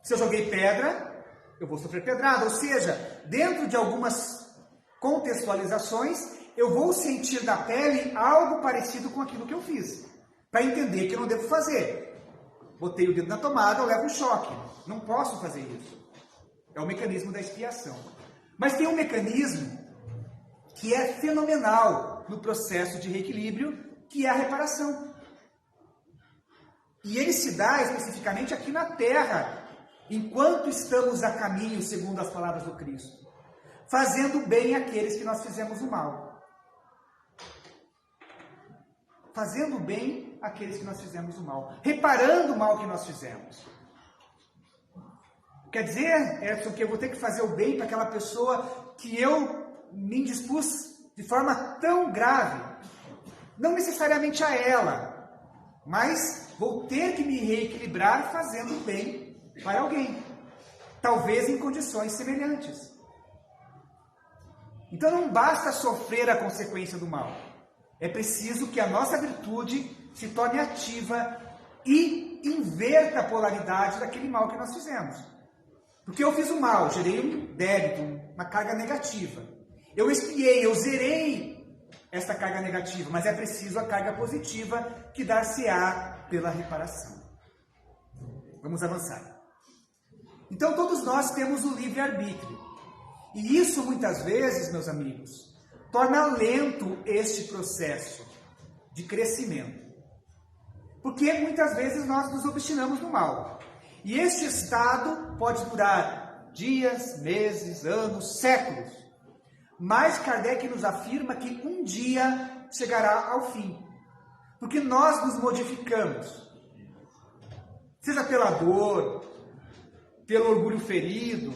[SPEAKER 2] Se eu joguei pedra, eu vou sofrer pedrada. Ou seja, dentro de algumas contextualizações, eu vou sentir na pele algo parecido com aquilo que eu fiz, para entender que eu não devo fazer. Botei o dedo na tomada, eu levo um choque. Não posso fazer isso. É o mecanismo da expiação. Mas tem um mecanismo que é fenomenal no processo de reequilíbrio, que é a reparação. E ele se dá especificamente aqui na Terra, enquanto estamos a caminho, segundo as palavras do Cristo, fazendo bem àqueles que nós fizemos o mal. Fazendo bem àqueles que nós fizemos o mal. Reparando o mal que nós fizemos. Quer dizer, Edson, que eu vou ter que fazer o bem para aquela pessoa que eu me indispus de forma tão grave. Não necessariamente a ela, mas vou ter que me reequilibrar fazendo bem para alguém. Talvez em condições semelhantes. Então não basta sofrer a consequência do mal. É preciso que a nossa virtude se torne ativa e inverta a polaridade daquele mal que nós fizemos. Porque eu fiz o mal, gerei um débito, uma carga negativa. Eu expiei, eu zerei esta carga negativa, mas é preciso a carga positiva que dar-se-á pela reparação. Vamos avançar. Então todos nós temos o livre-arbítrio. E isso muitas vezes, meus amigos, torna lento este processo de crescimento. Porque muitas vezes nós nos obstinamos no mal. E este estado pode durar dias, meses, anos, séculos. Mas Kardec nos afirma que um dia chegará ao fim. Porque nós nos modificamos. Seja pela dor, pelo orgulho ferido,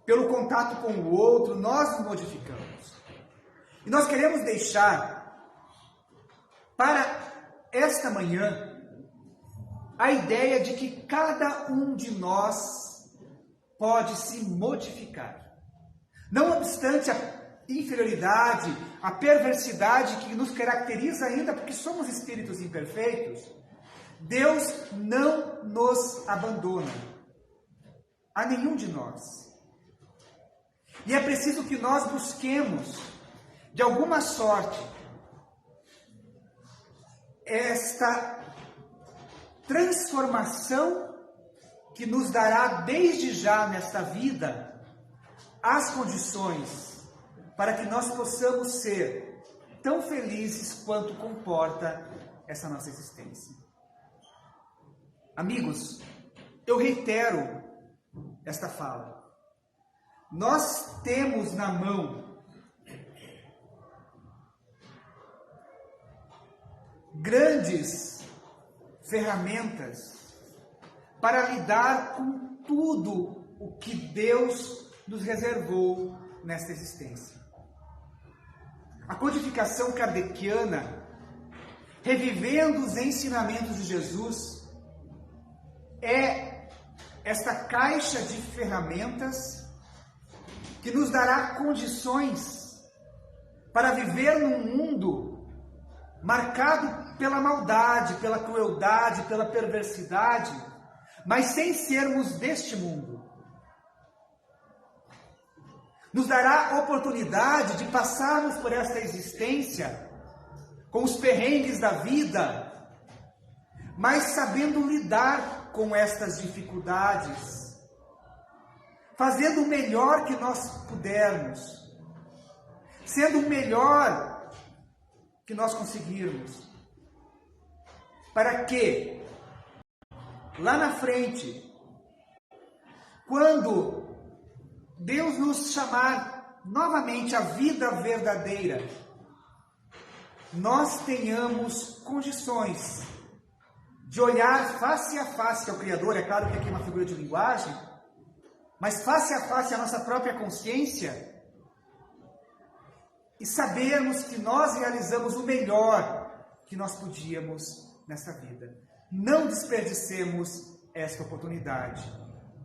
[SPEAKER 2] pelo contato com o outro, nós nos modificamos. E nós queremos deixar para esta manhã a ideia de que cada um de nós pode se modificar. Não obstante a inferioridade, a perversidade que nos caracteriza ainda porque somos espíritos imperfeitos, Deus não nos abandona a nenhum de nós. E é preciso que nós busquemos, de alguma sorte, esta transformação que nos dará desde já nesta vida as condições para que nós possamos ser tão felizes quanto comporta essa nossa existência. Amigos, eu reitero esta fala. Nós temos na mão grandes ferramentas para lidar com tudo o que Deus nos reservou nesta existência. A codificação kardeciana revivendo os ensinamentos de Jesus, é esta caixa de ferramentas que nos dará condições para viver num mundo marcado pela maldade, pela crueldade, pela perversidade, mas sem sermos deste mundo. Nos dará oportunidade de passarmos por esta existência com os perrengues da vida, mas sabendo lidar com estas dificuldades, fazendo o melhor que nós pudermos, sendo o melhor que nós conseguirmos, para que lá na frente, quando Deus nos chamar novamente à vida verdadeira, nós tenhamos condições de olhar face a face ao Criador. É claro que aqui é uma figura de linguagem, mas face a face à nossa própria consciência, e sabermos que nós realizamos o melhor que nós podíamos nessa vida. Não desperdicemos esta oportunidade.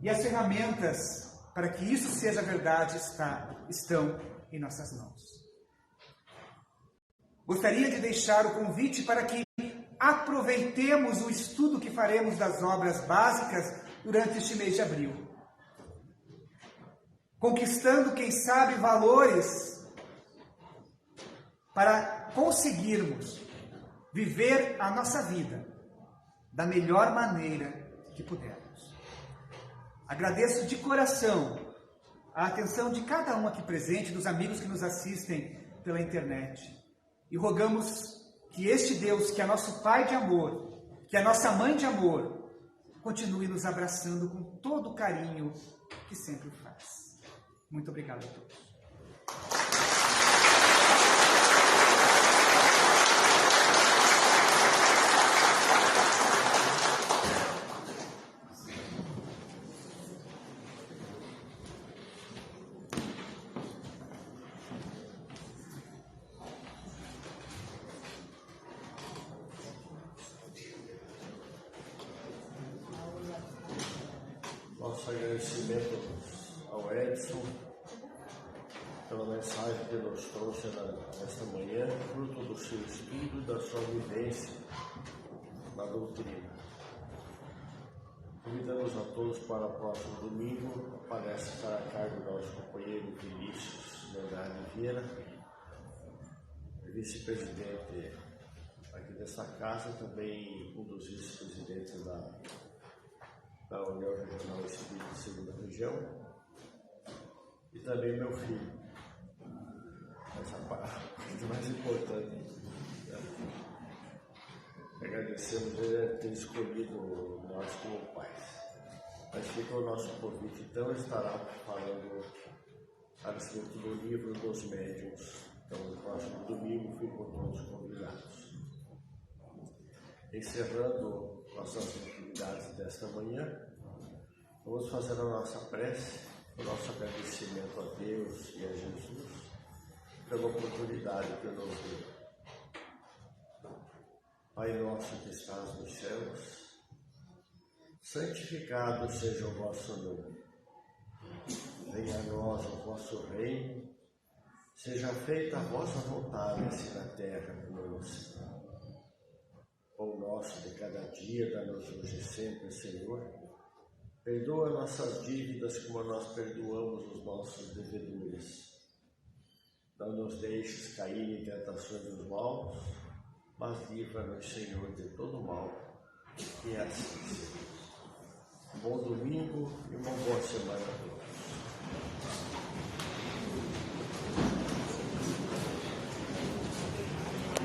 [SPEAKER 2] E as ferramentas para que isso seja verdade estão em nossas mãos. Gostaria de deixar o convite para que aproveitemos o estudo que faremos das obras básicas durante este mês de abril, conquistando, quem sabe, valores para conseguirmos viver a nossa vida da melhor maneira que pudermos. Agradeço de coração a atenção de cada um aqui presente, dos amigos que nos assistem pela internet, e rogamos que este Deus, que é nosso Pai de amor, que é nossa Mãe de amor, continue nos abraçando com todo o carinho que sempre faz. Muito obrigado a todos.
[SPEAKER 1] Nosso agradecimento ao Edson pela mensagem que nos trouxe nesta manhã, fruto do seu estudo e da sua vivência na doutrina. Convidamos a todos para o próximo domingo, a palestra estará a cargo do nosso companheiro Vinícius Medrado Vieira, vice-presidente aqui desta casa, também um dos vice-presidentes da União Regional Espírita de Segunda Região, e também meu filho. Essa parte mais importante. Agradecemos ele ter escolhido nós como pais. Mas fica o nosso convite, então estará falando a respeito do livro dos médiuns. Então, no próximo domingo, ficam todos convidados. Encerrando nossas atividades desta manhã, vamos fazer a nossa prece, o nosso agradecimento a Deus e a Jesus pela oportunidade que nos deu. Pai nosso que estás nos céus, santificado seja o vosso nome. Venha a nós o vosso reino, seja feita a vossa vontade, assim na terra como no céu. Pão nosso de cada dia, dá-nos hoje sempre, Senhor. Perdoa nossas dívidas como nós perdoamos os nossos devedores. Não nos deixes cair em tentações dos maus, mas livra-nos, Senhor, de todo mal. E assim seja. Bom domingo e uma boa semana a todos.